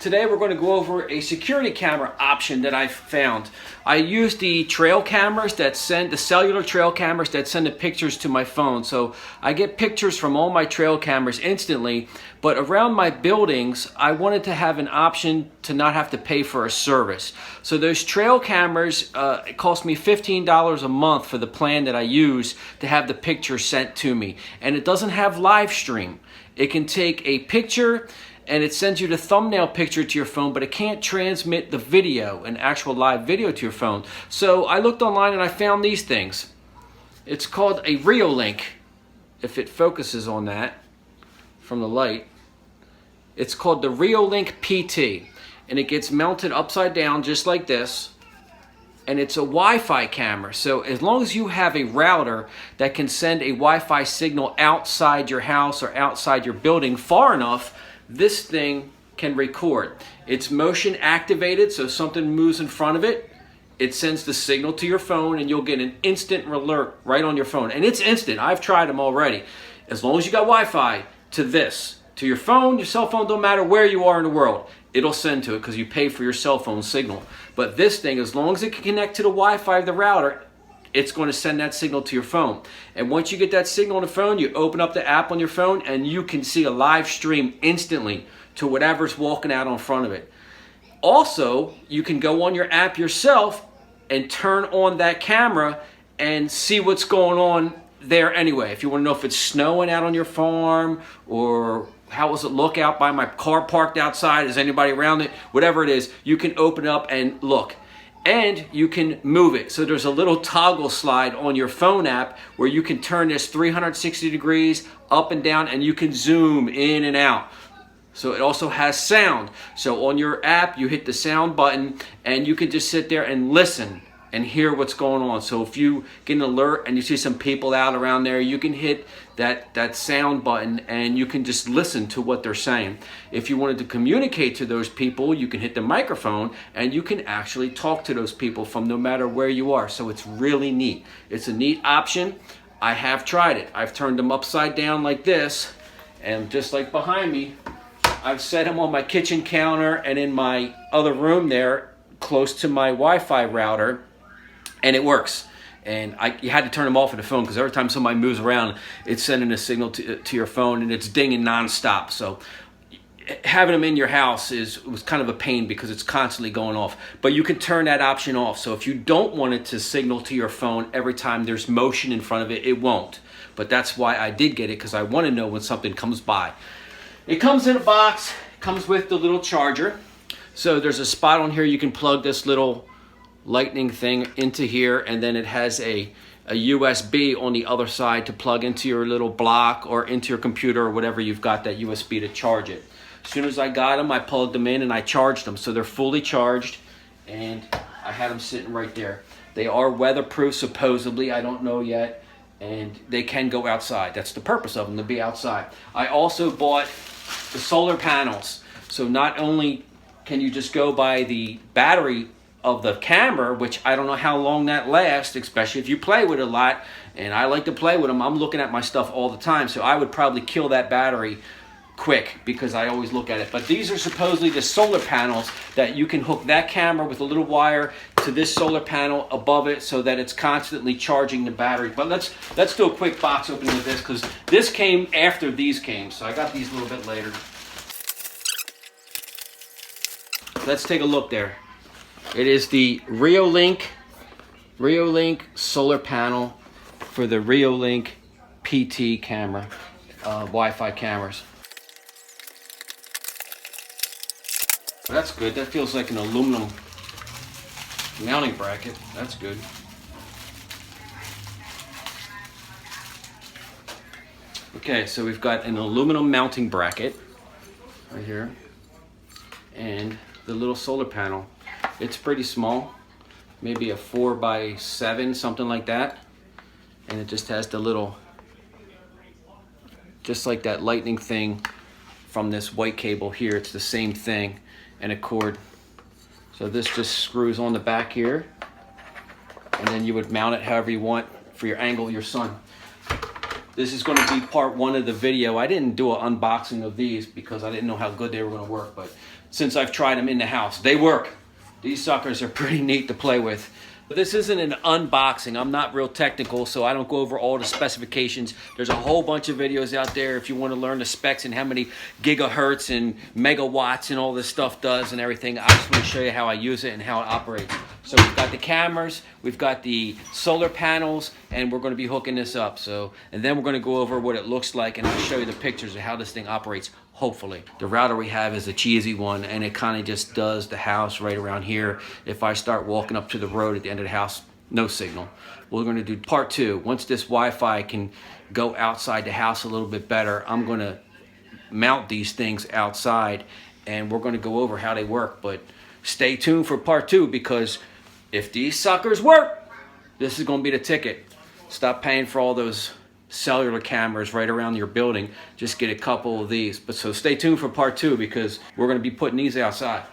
Today we're going to go over a security camera option that I found. I use the trail cameras that send, the cellular trail cameras that send the pictures to my phone. So I get pictures from all my trail cameras instantly, but around my buildings, I wanted to have an option to not have to pay for a service. So those trail cameras, it cost me $15 a month for the plan that I use to have the picture sent to me. And it doesn't have live stream. It can take a picture and it sends you the thumbnail picture to your phone, but it can't transmit the video, an actual live video to your phone. So I looked online and I found these things. It's called a Reolink, if it focuses on that from the light. It's called the Reolink PT, and it gets mounted upside down just like this. And it's a Wi-Fi camera. So as long as you have a router that can send a Wi-Fi signal outside your house or outside your building far enough, this thing can record. It's motion activated, so if something moves in front of it, it sends the signal to your phone and you'll get an instant alert right on your phone. And it's instant. I've tried them already. As long as you got Wi-Fi to this, to your phone, your cell phone, don't matter where you are in the world, it'll send to it because you pay for your cell phone signal. But this thing, as long as it can connect to the Wi-Fi of the router, it's going to send that signal to your phone. And once you get that signal on the phone, you open up the app on your phone and you can see a live stream instantly to whatever's walking out in front of it. Also, you can go on your app yourself and turn on that camera and see what's going on there anyway. If you want to know if it's snowing out on your farm, or how does it look out by my car parked outside, is anybody around it, whatever it is, you can open it up and look. And you can move it. So there's a little toggle slide on your phone app where you can turn this 360 degrees up and down, and you can zoom in and out. So it also has sound. So on your app, you hit the sound button and you can just sit there and listen and hear what's going on. So if you get an alert and you see some people out around there, you can hit that sound button and you can just listen to what they're saying. If you wanted to communicate to those people, you can hit the microphone and you can actually talk to those people from no matter where you are. So it's really neat. It's a neat option. I have tried it. I've turned them upside down like this, and just like behind me, I've set them on my kitchen counter and in my other room there close to my Wi-Fi router. And it works. And you had to turn them off of the phone because every time somebody moves around, it's sending a signal to your phone and it's dinging nonstop. So having them in your house was kind of a pain because it's constantly going off. But you can turn that option off. So if you don't want it to signal to your phone every time there's motion in front of it, it won't. But that's why I did get it, because I want to know when something comes by. It comes in a box. It comes with the little charger. So there's a spot on here you can plug this little lightning thing into here, and then it has a USB on the other side to plug into your little block or into your computer or whatever you've got that USB to charge it. As soon as I got them, I plugged them in and I charged them. So they're fully charged, and I had them sitting right there. They are weatherproof supposedly, I don't know yet, and they can go outside. That's the purpose of them, to be outside. I also bought the solar panels. So not only can you just go by the battery of the camera, which I don't know how long that lasts, especially if you play with it a lot, and I like to play with them. I'm looking at my stuff all the time, so I would probably kill that battery quick because I always look at it. But these are supposedly the solar panels that you can hook that camera with a little wire to this solar panel above it so that it's constantly charging the battery. But let's do a quick box opening of this, because this came after these came, so I got these a little bit later. Let's take a look there. It is the Reolink solar panel for the Reolink PT camera, Wi-Fi cameras. That's good. That feels like an aluminum mounting bracket. That's good. Okay, so we've got an aluminum mounting bracket right here, and the little solar panel. It's pretty small, maybe a 4x7, something like that. And it just has the little, just like that lightning thing from this white cable here, it's the same thing, and a cord. So this just screws on the back here, and then you would mount it however you want for your angle of your sun. This is going to be part one of the video. I didn't do an unboxing of these because I didn't know how good they were going to work, but since I've tried them in the house. They work. These suckers are pretty neat to play with. This isn't an unboxing. I'm not real technical, so I don't go over all the specifications. There's a whole bunch of videos out there if you want to learn the specs and how many gigahertz and megawatts and all this stuff does and everything. I just want to show you how I use it and how it operates. So we've got the cameras, we've got the solar panels, and we're going to be hooking this up. And then we're going to go over what it looks like, and I'll show you the pictures of how this thing operates. Hopefully. The router we have is a cheesy one, and it kind of just does the house right around here. If I start walking up to the road at the end of the house, no signal. We're going to do part 2. Once this Wi-Fi can go outside the house a little bit better, I'm going to mount these things outside, and we're going to go over how they work. But stay tuned for part 2, because if these suckers work, this is going to be the ticket. Stop paying for all those cellular cameras right around your building. Just get a couple of these. But so stay tuned for part 2, because we're going to be putting these outside.